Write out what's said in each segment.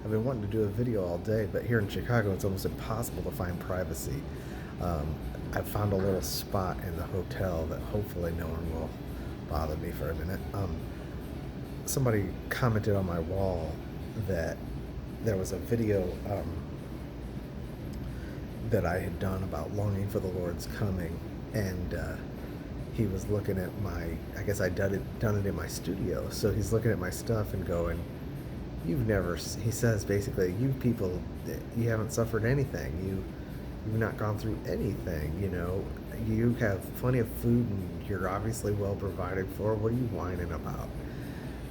I've been wanting to do a video all day, but here in Chicago, it's almost impossible to find privacy. Um, I've found a little spot in the hotel that hopefully no one will bother me for a minute. Somebody commented on my wall that there was a video that I had done about longing for the Lord's coming, and he was looking at I guess I'd done it in my studio, so he's looking at my stuff and going, he says basically, you people, you haven't suffered anything, you've not gone through anything, you have plenty of food and you're obviously well provided for, what are you whining about?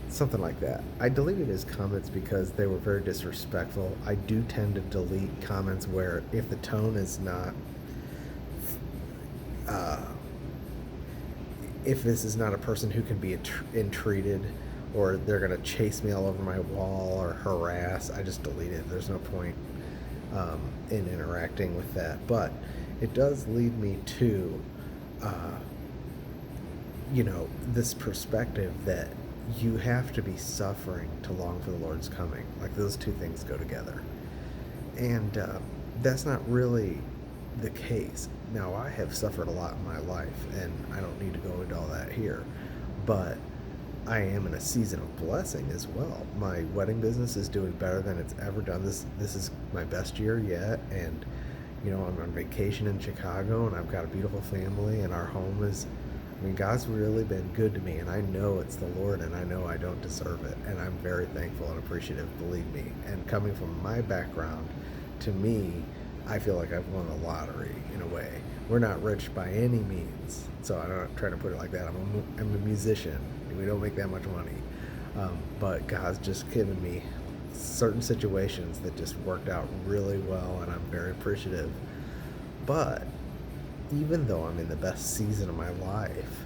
Something like that. I deleted his comments because they were very disrespectful. I do tend to delete comments where if the tone is not, uh, if this is not a person who can be entreated, or they're going to chase me all over my wall or harass, I just delete it. There's no point in interacting with that. But it does lead me to, this perspective that you have to be suffering to long for the Lord's coming. Like, those two things go together. And that's not really the case. Now, I have suffered a lot in my life, and I don't need to go into all that here. But I am in a season of blessing as well. My wedding business is doing better than it's ever done. This is my best year yet, and I'm on vacation in Chicago, and I've got a beautiful family, and our home is, God's really been good to me, and I know it's the Lord, and I know I don't deserve it, and I'm very thankful and appreciative, believe me. And coming from my background, to me, I feel like I've won the lottery in a way. We're not rich by any means, so I'm not trying to put it like that. I'm a musician. We don't make that much money, but God's just given me certain situations that just worked out really well, and I'm very appreciative. But even though I'm in the best season of my life,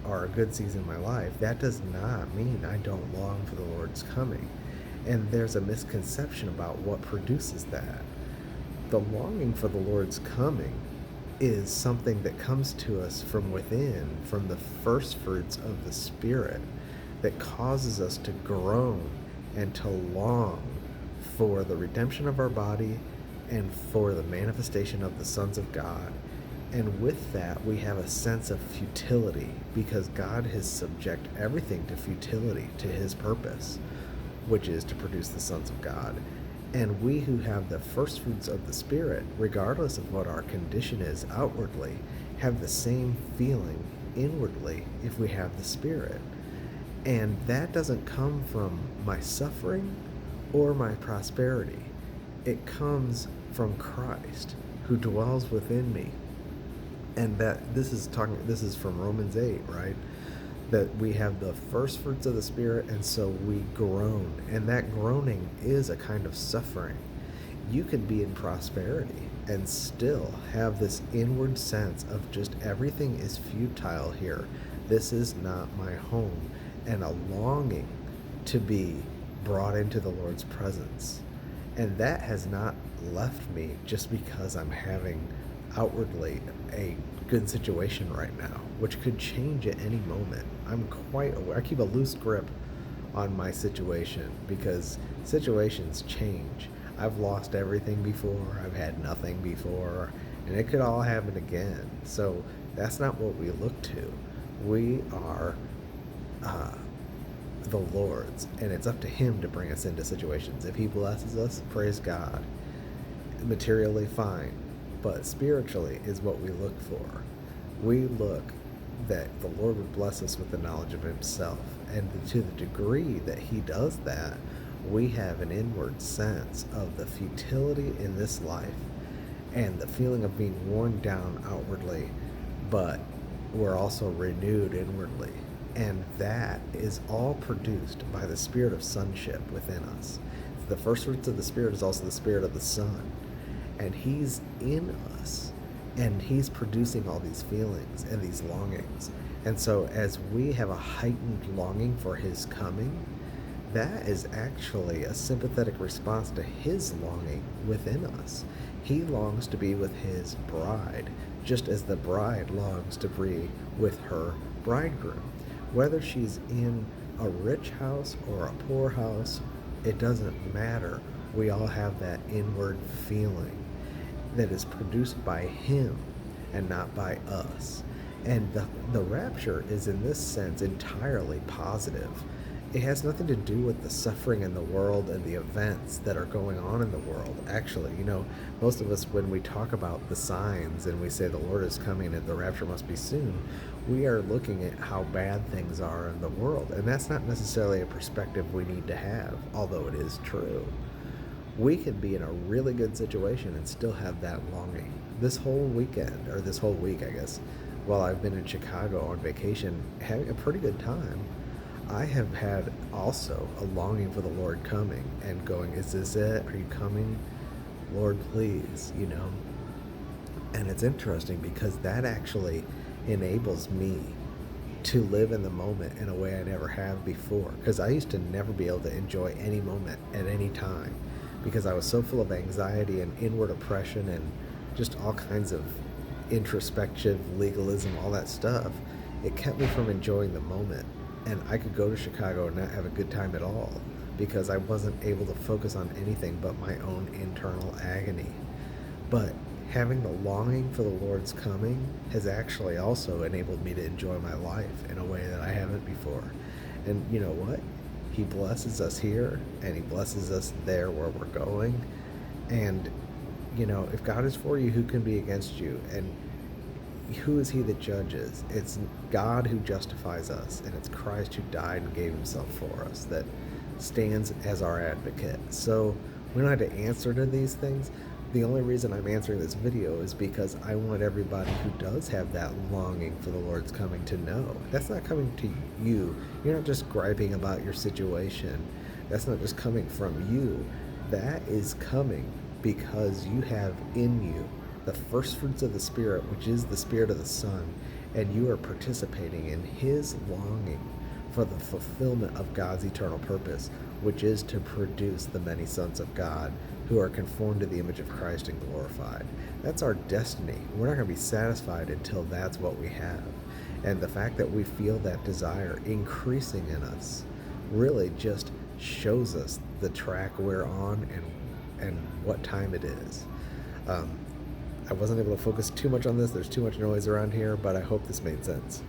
or a good season of my life, that does not mean I don't long for the Lord's coming. And there's a misconception about what produces that. The longing for the Lord's coming is something that comes to us from within, from the first fruits of the Spirit, that causes us to groan and to long for the redemption of our body and for the manifestation of the sons of God. And with that, we have a sense of futility, because God has subject everything to futility, to his purpose, which is to produce the sons of God. And we who have the first fruits of the Spirit, regardless of what our condition is outwardly, have the same feeling inwardly if we have the Spirit. And that doesn't come from my suffering or my prosperity. It comes from Christ, who dwells within me. And this is from Romans 8, right? That we have the first fruits of the Spirit, and so we groan. And that groaning is a kind of suffering. You can be in prosperity and still have this inward sense of just everything is futile here. This is not my home. And a longing to be brought into the Lord's presence. And that has not left me just because I'm having outwardly a good situation right now, which could change at any moment. I'm quite aware. I keep a loose grip on my situation because situations change. I've lost everything before. I've had nothing before, and it could all happen again. So that's not what we look to. We are the Lord's, and it's up to him to bring us into situations. If he blesses us, praise God. Materially, fine, but spiritually is what we look for. We look that the Lord would bless us with the knowledge of himself, and to the degree that he does that, we have an inward sense of the futility in this life and the feeling of being worn down outwardly, but we're also renewed inwardly. And that is all produced by the spirit of sonship within us. The first fruits of the Spirit is also the Spirit of the Son. And he's in us. And he's producing all these feelings and these longings. And so as we have a heightened longing for his coming, that is actually a sympathetic response to his longing within us. He longs to be with his bride, just as the bride longs to be with her bridegroom. Whether she's in a rich house or a poor house It doesn't matter. We all have that inward feeling that is produced by Him and not by us. And the rapture is, in this sense, entirely positive. It has nothing to do with the suffering in the world and the events that are going on in the world. Actually, most of us, when we talk about the signs and we say the Lord is coming and the rapture must be soon, we are looking at how bad things are in the world. And that's not necessarily a perspective we need to have, although it is true. We can be in a really good situation and still have that longing. This whole weekend, or this whole week, I guess, while I've been in Chicago on vacation, having a pretty good time, I have had also a longing for the Lord coming and going, is this it? Are you coming? Lord, please, And it's interesting because that actually enables me to live in the moment in a way I never have before. Because I used to never be able to enjoy any moment at any time because I was so full of anxiety and inward oppression and just all kinds of introspective legalism, all that stuff. It kept me from enjoying the moment. And I could go to Chicago and not have a good time at all because I wasn't able to focus on anything but my own internal agony. But having the longing for the Lord's coming has actually also enabled me to enjoy my life in a way that I haven't before. And you know what? He blesses us here and He blesses us there where we're going. And, if God is for you, who can be against you? And who is He that judges? It's God who justifies us, and it's Christ who died and gave Himself for us that stands as our advocate. So we don't have to answer to these things. The only reason I'm answering this video is because I want everybody who does have that longing for the Lord's coming to know. That's not coming to you. You're not just griping about your situation. That's not just coming from you. That is coming because you have in you the first fruits of the Spirit, which is the Spirit of the Son, and you are participating in His longing for the fulfillment of God's eternal purpose, which is to produce the many sons of God who are conformed to the image of Christ and glorified. That's our destiny. We're not going to be satisfied until that's what we have. And the fact that we feel that desire increasing in us really just shows us the track we're on and what time it is. I wasn't able to focus too much on this. There's too much noise around here, but I hope this made sense.